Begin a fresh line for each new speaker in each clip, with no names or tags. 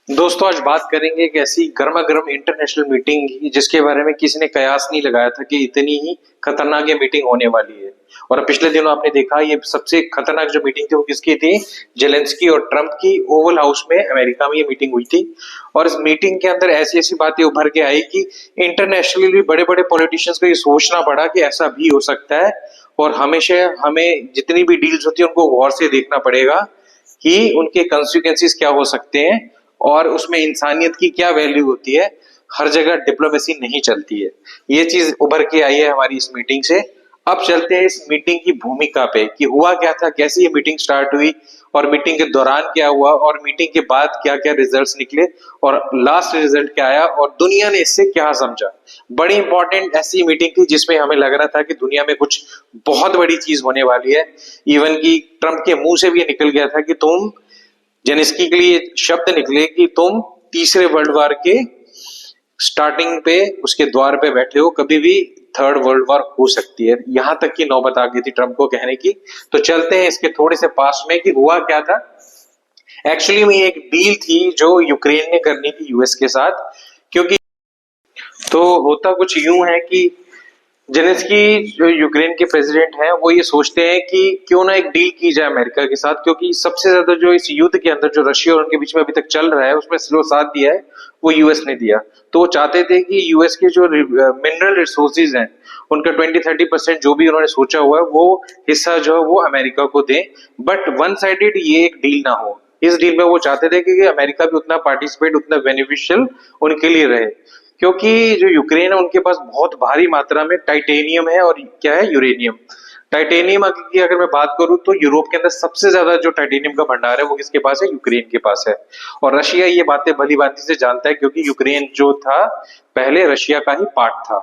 दोस्तों आज बात करेंगे एक ऐसी गर्मा गर्म इंटरनेशनल मीटिंग की जिसके बारे में किसी ने कयास नहीं लगाया था कि इतनी ही खतरनाक ये मीटिंग होने वाली है। और पिछले दिनों आपने देखा ये सबसे खतरनाक जो मीटिंग थी वो किसकी थी? जेलेंस्की और ट्रंप की ओवल हाउस में अमेरिका में ये मीटिंग हुई थी। और इस मीटिंग के अंदर ऐसी ऐसी बातें उभर के आई कि इंटरनेशनली भी बड़े बड़े पॉलिटिशियंस को ये सोचना पड़ा कि ऐसा भी हो सकता है। और हमेशा हमें जितनी भी डील्स होती है उनको गौर से देखना पड़ेगा कि उनके कंसिक्वेंसेस क्या हो सकते हैं और उसमें इंसानियत की क्या वैल्यू होती है। हर जगह डिप्लोमेसी नहीं चलती है। ये चीज उभर के आई है हमारी इस मीटिंग से। अब चलते हैं इस मीटिंग की भूमिका पे कि हुआ क्या था, कैसे ये मीटिंग स्टार्ट हुई और मीटिंग के दौरान क्या हुआ और मीटिंग के बाद क्या क्या रिजल्ट्स निकले और लास्ट रिजल्ट क्या आया और दुनिया ने इससे क्या समझा। बड़ी इंपॉर्टेंट ऐसी मीटिंग थी जिसमें हमें लग रहा था कि दुनिया में कुछ बहुत बड़ी चीज होने वाली है। इवन की ट्रंप के मुंह से भी ये निकल गया था कि तुम जेलेंस्की के लिए शब्द निकले कि तुम तीसरे वर्ल्ड वॉर के स्टार्टिंग पे उसके द्वार पे बैठे हो, कभी भी थर्ड वर्ल्ड वॉर हो सकती है। यहां तक की नौबत आ गई थी ट्रंप को कहने की। तो चलते हैं इसके थोड़े से पास में कि हुआ क्या था। एक्चुअली में एक डील थी जो यूक्रेन ने करनी थी यूएस के साथ। क्योंकि तो होता कुछ यूं है कि जेलेंस्की जो यूक्रेन के प्रेसिडेंट हैं वो ये सोचते हैं कि क्यों ना एक डील की जाए अमेरिका के साथ, क्योंकि सबसे ज्यादा जो इस युद्ध के अंदर जो रशिया और उनके बीच में अभी तक चल रहा है उसमें जो साथ दिया है वो यूएस ने दिया। तो वो चाहते थे कि यूएस के जो मिनरल रिसोर्सेज हैं उनका 20-30% जो भी उन्होंने सोचा हुआ है वो हिस्सा जो है वो अमेरिका को दें। बट वन साइडेड ये एक डील ना हो। इस डील में वो चाहते थे कि अमेरिका भी उतना पार्टिसिपेट, उतना बेनिफिशियल उनके लिए रहे। क्योंकि जो यूक्रेन है उनके पास बहुत भारी मात्रा में टाइटेनियम है और क्या है, यूरेनियम। टाइटेनियम की अगर मैं बात करूं तो यूरोप के अंदर सबसे ज्यादा जो टाइटेनियम का भंडार है वो किसके पास है? यूक्रेन के पास है। और रशिया ये बातें भली भांति से जानता है क्योंकि यूक्रेन जो था पहले रशिया का ही पार्ट था।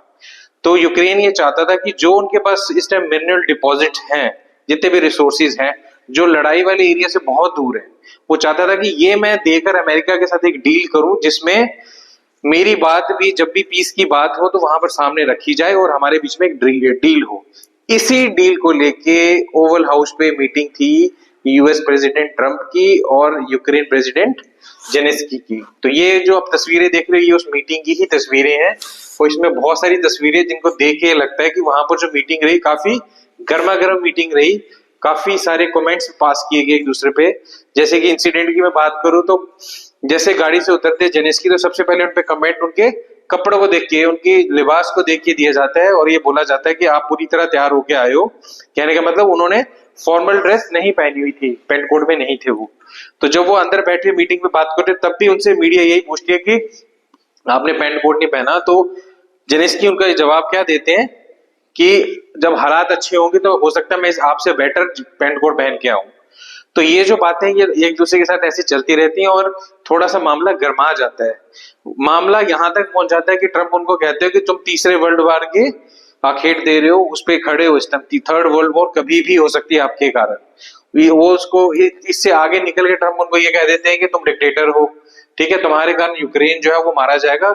तो यूक्रेन ये चाहता था कि जो उनके पास इस टाइम मिनरल डिपॉजिट हैं, जितने भी रिसोर्सेज हैं जो लड़ाई वाले एरिया से बहुत दूर है, वो चाहता था कि ये मैं देकर अमेरिका के साथ एक डील करूं जिसमें मेरी बात भी जब भी पीस की बात हो तो वहां पर सामने रखी जाए और हमारे बीच में एक डील हो। इसी डील को लेके ओवल हाउस पे मीटिंग थी यूएस प्रेसिडेंट ट्रंप की और यूक्रेन प्रेसिडेंट जेलेंस्की की। तो ये जो आप तस्वीरें देख रहे हो ये उस मीटिंग की ही तस्वीरें हैं। और इसमें बहुत सारी तस्वीरें जिनको देख के लगता है कि वहां पर जो मीटिंग रही काफी गर्मा गर्म मीटिंग रही। काफी सारे कमेंट्स पास किए गए एक दूसरे पे। जैसे कि इंसिडेंट की मैं बात करूं तो जैसे गाड़ी से उतरते जेलेंस्की तो सबसे पहले उनपे कमेंट उनके कपड़ों को देख के, उनकी लिबास को देख के दिया जाता है और ये बोला जाता है कि आप पूरी तरह तैयार होके आए हो। कहने का मतलब उन्होंने फॉर्मल ड्रेस नहीं पहनी हुई थी, पेंट कोट में नहीं थे वो। तो जब वो अंदर बैठे मीटिंग में बात करते तब भी उनसे मीडिया यही पूछती है कि आपने पेंट कोट नहीं पहना। तो जेलेंस्की उनका जवाब क्या देते हैं कि जब हालात अच्छे होंगे तो हो सकता है मैं आपसे बेटर पेंट कोट पहन के आऊं। तो ये जो बातें ये एक दूसरे के साथ ऐसी चलती रहती हैं और थोड़ा सा मामला गर्मा जाता है। मामला यहां तक पहुंच जाता है कि ट्रंप उनको कहते हैं कि तुम तीसरे वर्ल्ड वॉर के आखेट दे रहे हो, उस पे खड़े हो। इस टाइम थर्ड वर्ल्ड वॉर कभी भी हो सकती है आपके कारण। वो उसको इससे आगे निकल के ट्रंप उनको ये कह देते हैं कि तुम डिक्टेटर हो, ठीक है, तुम्हारे कारण यूक्रेन जो है वो मारा जाएगा,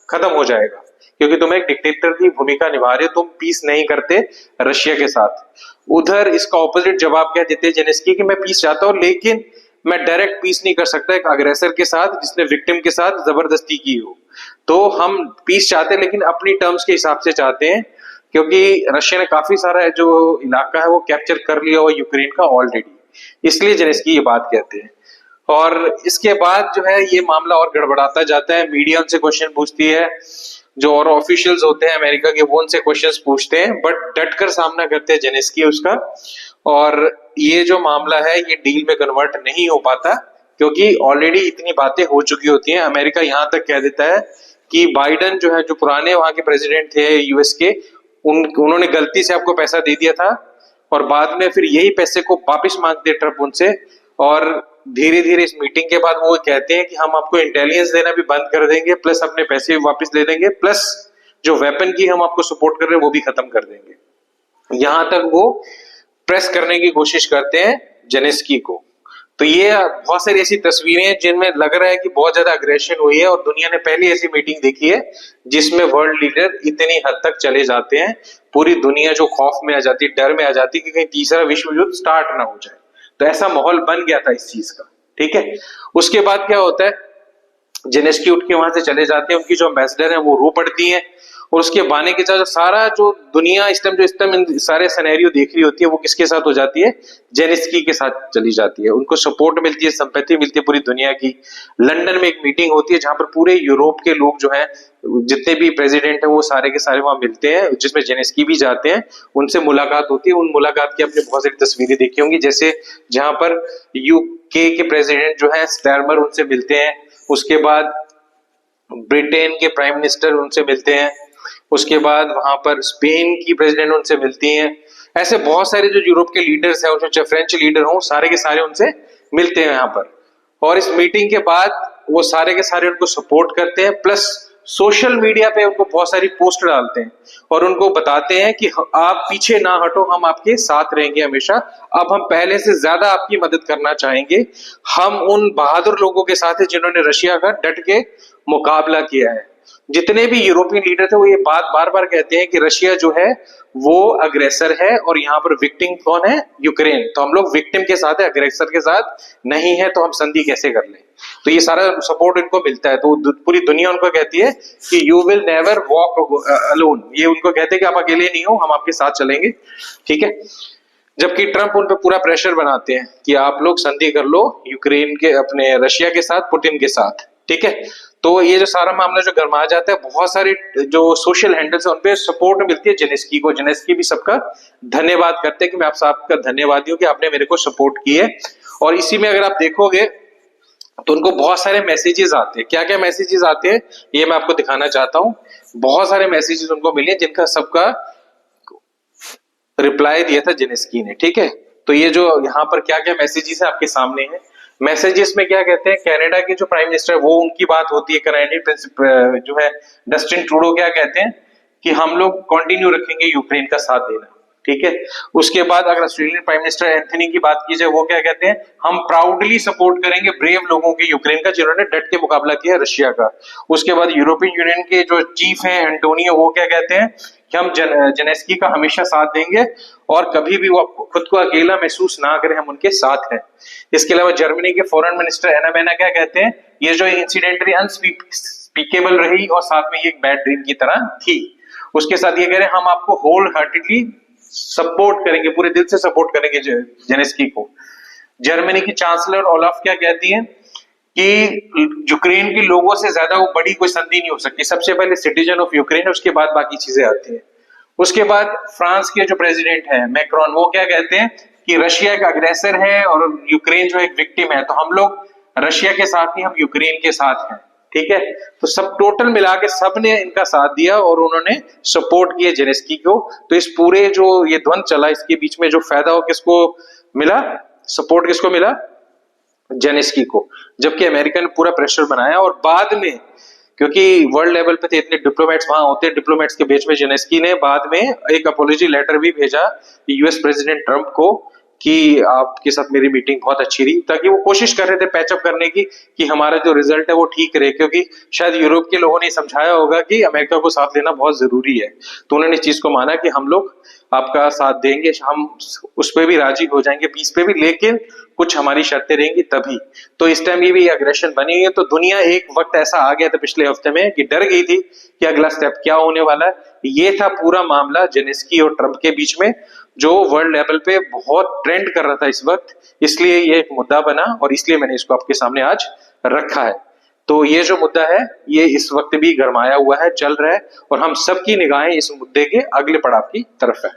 खत्म हो जाएगा, क्योंकि तुम एक डिक्टेटर की भूमिका निभा रहे हो, तुम पीस नहीं करते रशिया के साथ। उधर इसका ऑपोजिट जवाब क्या देते हैं जेलेंस्की कि मैं पीस चाहता हूं लेकिन मैं डायरेक्ट पीस नहीं कर सकता एक अग्रेसर के साथ जिसने विक्टिम के साथ जबरदस्ती की हो। तो हम पीस चाहते हैं लेकिन अपनी टर्म्स के हिसाब से चाहते हैं, क्योंकि रशिया ने काफी सारा जो इलाका है वो कैप्चर कर लिया हुआ यूक्रेन का ऑलरेडी। इसलिए जेलेंस्की ये बात कहते हैं। और इसके बाद जो है ये मामला और गड़बड़ाता जाता है। मीडिया उनसे क्वेश्चन पूछती है, जो और ऑफिशियल्स होते हैं अमेरिका के वो उनसे क्वेश्चंस पूछते हैं, बट डटकर सामना करते हैं जेलेंस्की उसका। और ये जो मामला है ये डील में कन्वर्ट नहीं हो पाता क्योंकि ऑलरेडी इतनी बातें हो चुकी होती हैं। अमेरिका यहां तक कह देता है कि बाइडन जो है, जो पुराने वहां के प्रेसिडेंट थे यूएस के, उन्होंने गलती से आपको पैसा दे दिया था और बाद में फिर यही पैसे को वापस मांगते ट्रंप उनसे। और धीरे धीरे इस मीटिंग के बाद वो कहते हैं कि हम आपको इंटेलिजेंस देना भी बंद कर देंगे, प्लस अपने पैसे भी वापस ले लेंगे, प्लस जो वेपन की हम आपको सपोर्ट कर रहे हैं वो भी खत्म कर देंगे। यहां तक वो प्रेस करने की कोशिश करते हैं जेलेंस्की को। तो ये बहुत सारी ऐसी तस्वीरें हैं जिनमें लग रहा है कि बहुत ज्यादा अग्रेशन हुई है और दुनिया ने पहली ऐसी मीटिंग देखी है जिसमें वर्ल्ड लीडर इतनी हद तक चले जाते हैं। पूरी दुनिया जो खौफ में आ जाती है, डर में आ जाती है कि कहीं तीसरा विश्व युद्ध स्टार्ट ना हो जाए। तो ऐसा माहौल बन गया था इस चीज का, ठीक है। उसके बाद क्या होता है जेलेंस्की उठ के वहां से चले जाते हैं, उनकी जो एम्बेसडर है वो रो पड़ती हैं, और उसके बाने के साथ सारा जो दुनिया इस टाइम सारे सिनेरियो देख रही होती है वो किसके साथ हो जाती है, जेलेंस्की के साथ चली जाती है। उनको सपोर्ट मिलती है, संपत्ति मिलती है पूरी दुनिया की। लंदन में एक मीटिंग होती है जहां पर पूरे यूरोप के लोग जो हैं, जितने भी प्रेसिडेंट हैं वो सारे के सारे वहां मिलते हैं, जिसमें जेलेंस्की भी जाते हैं, उनसे मुलाकात होती है। उन मुलाकात की आपने बहुत सारी तस्वीरें देखी होंगी, जैसे जहां पर यूके के प्रेसिडेंट जो है स्टैरमर उनसे मिलते हैं, उसके बाद ब्रिटेन के प्राइम मिनिस्टर उनसे मिलते हैं, उसके बाद वहां पर स्पेन की प्रेसिडेंट उनसे मिलती हैं। ऐसे बहुत सारे जो यूरोप के लीडर्स हैं, चाहे फ्रेंच लीडर हों, सारे के सारे उनसे मिलते हैं यहाँ पर। और इस मीटिंग के बाद वो सारे के सारे उनको सपोर्ट करते हैं, प्लस सोशल मीडिया पे उनको बहुत सारी पोस्ट डालते हैं और उनको बताते हैं कि आप पीछे ना हटो, हम आपके साथ रहेंगे हमेशा। अब हम पहले से ज्यादा आपकी मदद करना चाहेंगे। हम उन बहादुर लोगों के साथ हैं जिन्होंने रशिया का डट के मुकाबला किया है। जितने भी यूरोपियन लीडर थे वो ये बात बार बार कहते हैं कि रशिया जो है वो अग्रेसर है और यहाँ पर विक्टिम कौन है, यूक्रेन। तो हम लोग विक्टिम के साथ है, अग्रेसर के साथ नहीं है, तो हम संधि कैसे कर लें। तो ये सारा सपोर्ट इनको मिलता है। तो पूरी दुनिया उनको कहती है कि you will never walk alone, ये उनको कहते हैं कि आप अकेले नहीं हो, हम आपके साथ चलेंगे, ठीक है। जबकि ट्रंप उन पर पूरा प्रेशर बनाते हैं कि आप लोग संधि कर लो यूक्रेन के, अपने रशिया के साथ, पुतिन के साथ, ठीक है। तो ये जो सारा मामला जो गरमा जाता है, बहुत सारे जो सोशल हैंडल्स है उन पे सपोर्ट मिलती है जेलेंस्की को। जेलेंस्की भी सबका धन्यवाद करते हैं कि मैं आप सबका धन्यवादी हूं कि आपने मेरे को सपोर्ट किए। और इसी में अगर आप देखोगे तो उनको बहुत सारे मैसेजेस आते हैं। क्या क्या मैसेजेस आते हैं ये मैं आपको दिखाना चाहता हूं। बहुत सारे मैसेजेस उनको मिले जिनका सबका रिप्लाई दिया था जेलेंस्की ने, ठीक है। तो ये जो यहाँ पर क्या क्या मैसेजेस है आपके सामने है। मैसेजेस में क्या कहते हैं, कनाडा के जो प्राइम मिनिस्टर वो उनकी बात होती है, कनाडियन जो है डस्टिन ट्रूडो क्या कहते हैं कि हम लोग कंटिन्यू रखेंगे यूक्रेन का साथ देना, ठीक है। उसके बाद अगर ऑस्ट्रेलियन प्राइम मिनिस्टर एंथनी की बात की जाए, वो क्या कहते हैं, हम प्राउडली सपोर्ट करेंगे ब्रेव लोगों के यूक्रेन का जिन्होंने डट के मुकाबला किया रशिया का। उसके बाद यूरोपियन यूनियन के जो चीफ हैं एंटोनियो, वो क्या कहते हैं कि हम जेलेंस्की का हमेशा साथ देंगे और कभी भी वो खुद को अकेला महसूस ना करें, हम उनके साथ हैं। इसके अलावा जर्मनी के फॉरेन मिनिस्टर एनाबेना क्या कहते हैं, ये जो इंसिडेंटली अनस्पीकेबल रही और साथ में ये एक बैड ड्रीम की तरह थी। उसके साथ ये कह रहे हैं हम आपको होल हार्टेडली सपोर्ट करेंगे, पूरे दिल से सपोर्ट करेंगे जेलेंस्की को। जर्मनी की चांसलर ओलाफ क्या कहती है कि यूक्रेन के लोगों से ज्यादा वो बड़ी कोई संधि नहीं हो सकती, सबसे पहले सिटीजन ऑफ यूक्रेन, उसके बाद बाकी चीजें आती हैं। उसके बाद फ्रांस के जो प्रेसिडेंट है मैक्रोन, वो क्या कहते हैं कि रशिया एक अग्रेसर है और यूक्रेन जो एक विक्टिम है, तो हम लोग रशिया के साथ ही हम यूक्रेन के साथ हैं, ठीक है। तो सब टोटल मिला के सब ने इनका साथ दिया और उन्होंने सपोर्ट किया जेलेंस्की को। तो इस पूरे जो ये द्वंद चला, इसके बीच में जो फायदा हो किसको मिला, सपोर्ट किसको मिला, जेलेंस्की को। जबकि अमेरिका ने पूरा प्रेशर बनाया और बाद में, क्योंकि वर्ल्ड लेवल पे थे, इतने डिप्लोमेट्स वहां होते हैं, डिप्लोमेट्स के बीच में जेलेंस्की ने बाद में एक अपॉलॉजी लेटर भी भेजा यूएस प्रेसिडेंट ट्रंप को कि आपके साथ मेरी मीटिंग बहुत अच्छी रही, ताकि वो कोशिश कर रहे थे पैचअप करने की कि हमारा जो रिजल्ट है वो ठीक रहे। क्योंकि शायद यूरोप के लोगों ने समझाया होगा कि अमेरिका को साथ लेना बहुत जरूरी है, तो उन्होंने इस चीज को माना कि हम लोग आपका साथ देंगे, हम उस पर भी राजी हो जाएंगे, पीस पे भी, लेकिन कुछ हमारी शर्तें रहेंगी तभी। तो इस टाइम ये भी एग्रेशन बनी हुई है। तो दुनिया एक वक्त ऐसा आ गया था पिछले हफ्ते में कि डर गई थी कि अगला स्टेप क्या होने वाला है। ये था पूरा मामला जेलेंस्की और ट्रंप के बीच में, जो वर्ल्ड लेवल पे बहुत ट्रेंड कर रहा था इस वक्त। इसलिए ये एक मुद्दा बना और इसलिए मैंने इसको आपके सामने आज रखा है। तो ये जो मुद्दा है ये इस वक्त भी गरमाया हुआ है, चल रहा है, और हम सबकी निगाहें इस मुद्दे के अगले पड़ाव की तरफ है।